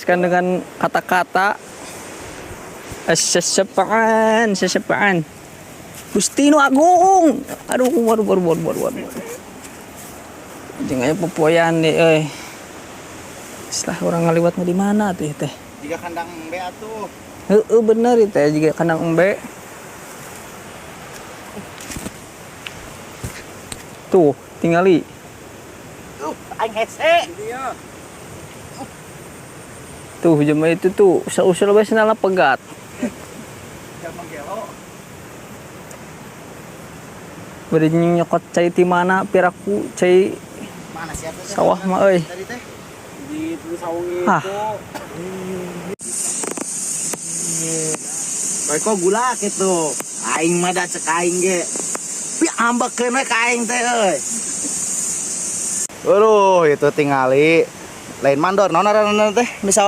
Dengan kata-kata sesepaan Gustino Agung. Aduh, waduh. Jangan popoyan deh, setelah orang ngaliwat di mana tuh teh? Jika kandang embe atuh. Bener itu jika kandang embe. Tuh, tingali. Aing hese. Tuh, jema itu tuh, usul-usul bae senala pegat. Jamang gelo. Bari nyokot cai ti mana piraku cai Mana siapa sawah mah euy. Tadi teh. Di saung Hah. itu. Bae kok gula kitu. Aing mah da cek aing ge. Pi ambekeun we ka aing teh euy. Aduh, itu tingali lain mandor naon teh di sawah.